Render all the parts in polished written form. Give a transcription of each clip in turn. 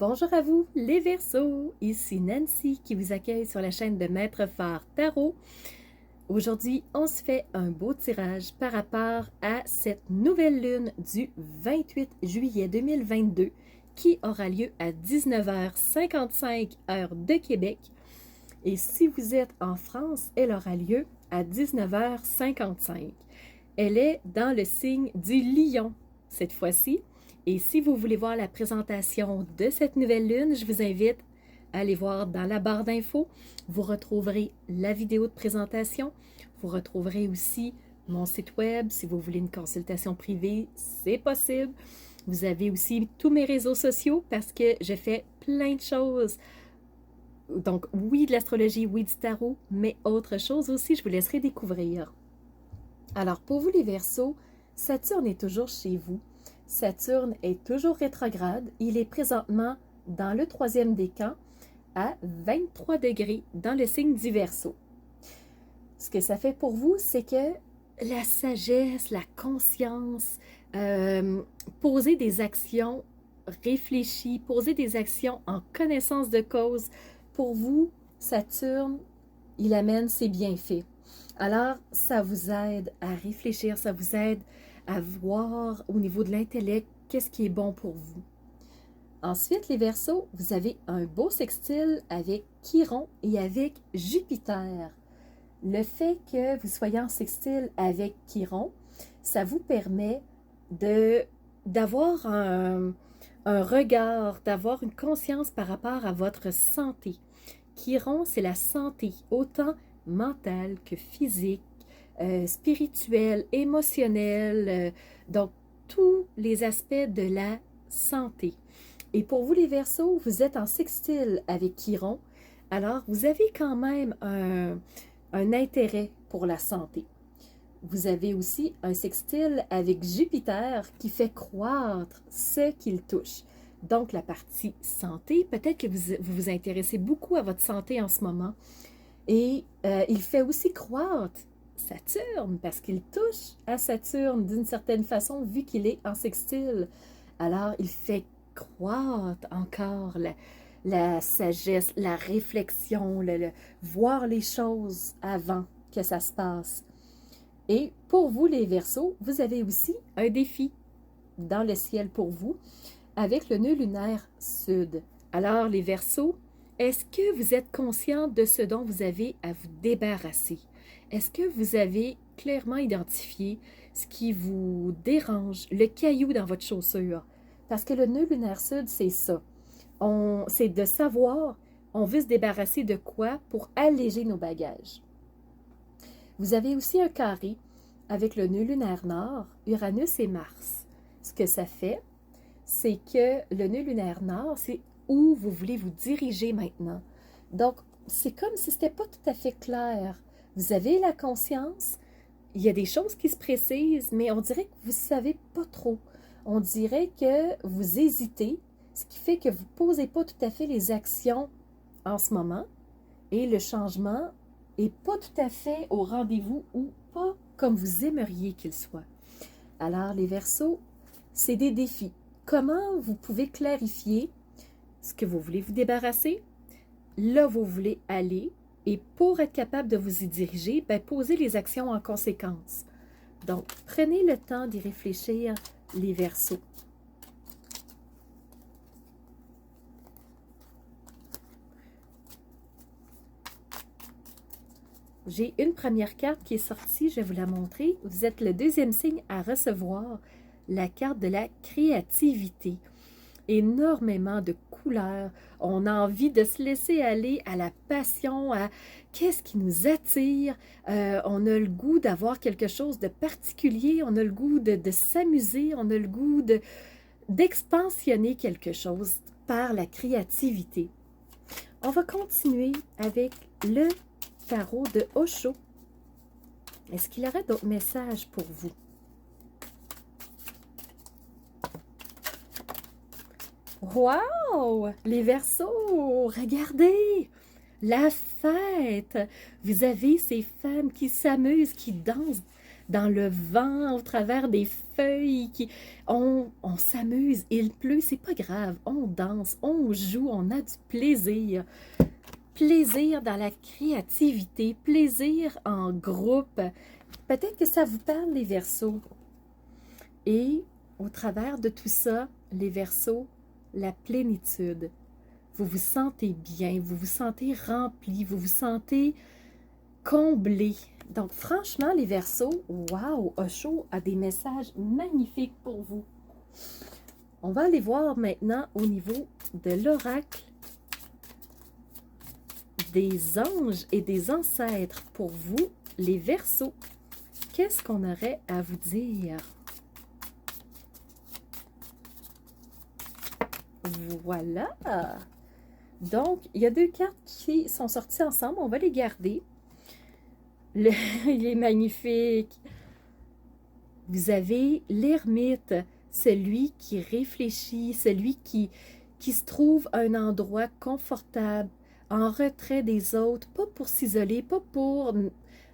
Bonjour à vous les Verseaux, ici Nancy qui vous accueille sur la chaîne de Maître Phare Tarot. Aujourd'hui, on se fait un beau tirage par rapport à cette nouvelle lune du 28 juillet 2022 qui aura lieu à 19h55 heure de Québec. Et si vous êtes en France, elle aura lieu à 19h55. Elle est dans le signe du Lion cette fois-ci. Et si vous voulez voir la présentation de cette nouvelle lune, je vous invite à aller voir dans la barre d'infos. Vous retrouverez la vidéo de présentation. Vous retrouverez aussi mon site web. Si vous voulez une consultation privée, c'est possible. Vous avez aussi tous mes réseaux sociaux parce que je fais plein de choses. Donc oui, de l'astrologie, oui, du tarot, mais autre chose aussi, je vous laisserai découvrir. Alors pour vous les Verseaux, Saturne est toujours chez vous. Saturne est toujours rétrograde. Il est présentement dans le 3e décan à 23 degrés dans le signe du Verseau. Ce que ça fait pour vous, c'est que la sagesse, la conscience, poser des actions réfléchies, poser des actions en connaissance de cause, pour vous, Saturne, il amène ses bienfaits. Alors, ça vous aide à réfléchir, ça vous aide à voir au niveau de l'intellect qu'est-ce qui est bon pour vous. Ensuite, les Verseaux, vous avez un beau sextile avec Chiron et avec Jupiter. Le fait que vous soyez en sextile avec Chiron, ça vous permet d'avoir un regard, d'avoir une conscience par rapport à votre santé. Chiron, c'est la santé, autant mentale que physique, spirituelle, émotionnelle, donc tous les aspects de la santé. Et pour vous les Verseaux, vous êtes en sextile avec Chiron, alors vous avez quand même un intérêt pour la santé. Vous avez aussi un sextile avec Jupiter qui fait croître ce qu'il touche. Donc la partie santé, peut-être que vous vous intéressez beaucoup à votre santé en ce moment. Et il fait aussi croître Saturne, parce qu'il touche à Saturne d'une certaine façon, vu qu'il est en sextile. Alors, il fait croître encore la sagesse, la réflexion, voir les choses avant que ça se passe. Et pour vous, les Verseaux, vous avez aussi un défi dans le ciel pour vous, avec le nœud lunaire sud. Alors, les Verseaux, est-ce que vous êtes conscient de ce dont vous avez à vous débarrasser? Est-ce que vous avez clairement identifié ce qui vous dérange, le caillou dans votre chaussure? Parce que le nœud lunaire sud, c'est ça. C'est de savoir, on veut se débarrasser de quoi pour alléger nos bagages. Vous avez aussi un carré avec le nœud lunaire nord, Uranus et Mars. Ce que ça fait, c'est que le nœud lunaire nord, c'est où vous voulez vous diriger maintenant. Donc, c'est comme si ce n'était pas tout à fait clair. Vous avez la conscience, il y a des choses qui se précisent, mais on dirait que vous ne savez pas trop. On dirait que vous hésitez, ce qui fait que vous ne posez pas tout à fait les actions en ce moment, et le changement n'est pas tout à fait au rendez-vous ou pas comme vous aimeriez qu'il soit. Alors, les Verseaux, c'est des défis. Comment vous pouvez clarifier ce que vous voulez vous débarrasser, là vous voulez aller, et pour être capable de vous y diriger, posez les actions en conséquence. Donc, prenez le temps d'y réfléchir, les Verseaux. J'ai une première carte qui est sortie, je vais vous la montrer. Vous êtes le deuxième signe à recevoir la carte de la créativité. Énormément de couleurs. On a envie de se laisser aller à la passion, à qu'est-ce qui nous attire. On a le goût d'avoir quelque chose de particulier. On a le goût de s'amuser. On a le goût d'expansionner quelque chose par la créativité. On va continuer avec le tarot de Osho. Est-ce qu'il y aurait d'autres messages pour vous? Wow! Les Verseaux, regardez! La fête! Vous avez ces femmes qui s'amusent, qui dansent dans le vent, au travers des feuilles. On s'amuse, il pleut, c'est pas grave. On danse, on joue, on a du plaisir. Plaisir dans la créativité, plaisir en groupe. Peut-être que ça vous parle, les Verseaux. Et au travers de tout ça, les Verseaux, la plénitude. Vous vous sentez bien, vous vous sentez rempli, vous vous sentez comblé. Donc, franchement, les Verseaux, wow, Osho a des messages magnifiques pour vous. On va aller voir maintenant au niveau de l'oracle des anges et des ancêtres pour vous, les Verseaux. Qu'est-ce qu'on aurait à vous dire? Voilà. Donc, il y a deux cartes qui sont sorties ensemble. On va les garder. Il est magnifique. Vous avez l'ermite, celui qui réfléchit, celui qui se trouve à un endroit confortable, en retrait des autres, pas pour s'isoler, pas pour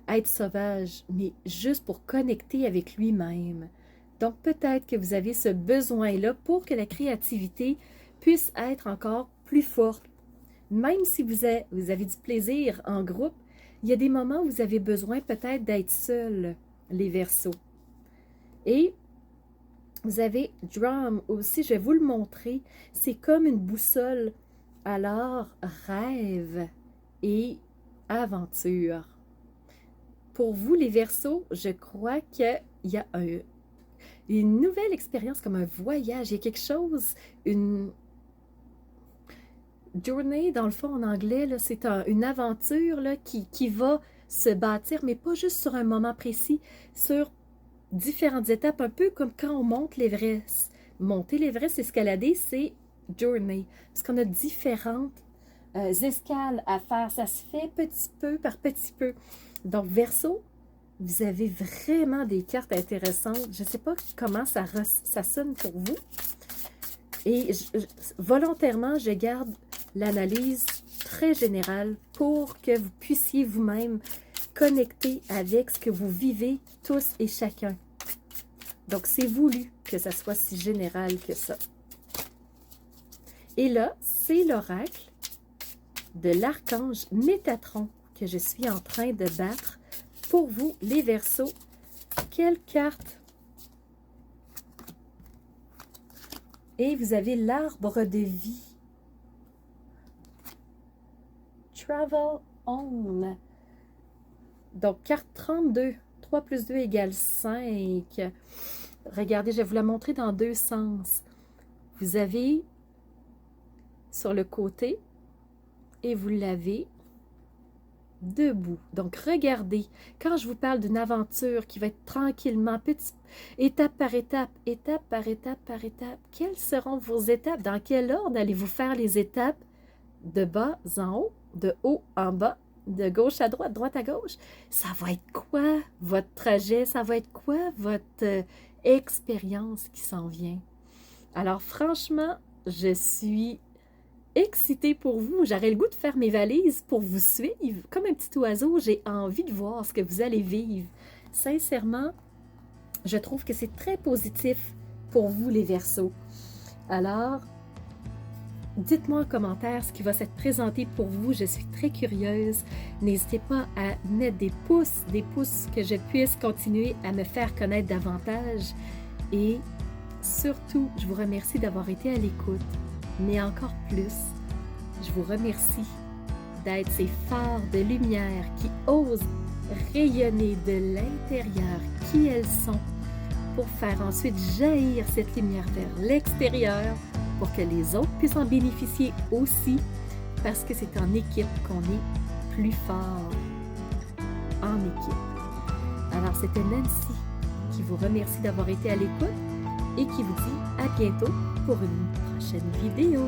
être sauvage, mais juste pour connecter avec lui-même. Donc, peut-être que vous avez ce besoin-là pour que la créativité puisse être encore plus forte. Même si vous avez du plaisir en groupe, il y a des moments où vous avez besoin peut-être d'être seul, les Verseaux. Et vous avez Drum aussi, je vais vous le montrer. C'est comme une boussole. Alors, rêve et aventure. Pour vous, les Verseaux, je crois qu'il y a une nouvelle expérience, comme un voyage. Il y a quelque chose, une journey, dans le fond, en anglais, c'est une aventure là, qui va se bâtir, mais pas juste sur un moment précis, sur différentes étapes, un peu comme quand on monte l'Everest. Monter l'Everest, escalader, c'est journey, parce qu'on a différentes escales à faire. Ça se fait petit peu par petit peu. Donc, Verseau, vous avez vraiment des cartes intéressantes. Je ne sais pas comment ça sonne pour vous. Et volontairement, je garde l'analyse très générale pour que vous puissiez vous-même connecter avec ce que vous vivez tous et chacun. Donc, c'est voulu que ça soit si général que ça. Et là, c'est l'oracle de l'archange Métatron que je suis en train de battre pour vous, les Verseaux. Quelle carte? Et vous avez l'arbre de vie. Travel on. Donc, carte 32. 3 plus 2 égale 5. Regardez, je vais vous la montrer dans deux sens. Vous avez sur le côté et vous l'avez debout. Donc, regardez, quand je vous parle d'une aventure qui va être tranquillement, étape par étape, étape par étape par étape, quelles seront vos étapes? Dans quel ordre allez-vous faire les étapes? De bas en haut, de haut en bas, de gauche à droite à gauche? Ça va être quoi votre trajet? Ça va être quoi votre expérience qui s'en vient? Alors, franchement, je suis excitée pour vous. J'aurais le goût de faire mes valises pour vous suivre. Comme un petit oiseau, j'ai envie de voir ce que vous allez vivre. Sincèrement, je trouve que c'est très positif pour vous, les Verseaux. Alors, dites-moi en commentaire ce qui va s'être présenté pour vous. Je suis très curieuse. N'hésitez pas à mettre des pouces que je puisse continuer à me faire connaître davantage. Et surtout, je vous remercie d'avoir été à l'écoute. Mais encore plus, je vous remercie d'être ces phares de lumière qui osent rayonner de l'intérieur qui elles sont pour faire ensuite jaillir cette lumière vers l'extérieur pour que les autres puissent en bénéficier aussi parce que c'est en équipe qu'on est plus fort. En équipe. Alors, c'était Nancy qui vous remercie d'avoir été à l'écoute et qui vous dit à bientôt pour une prochaine vidéo.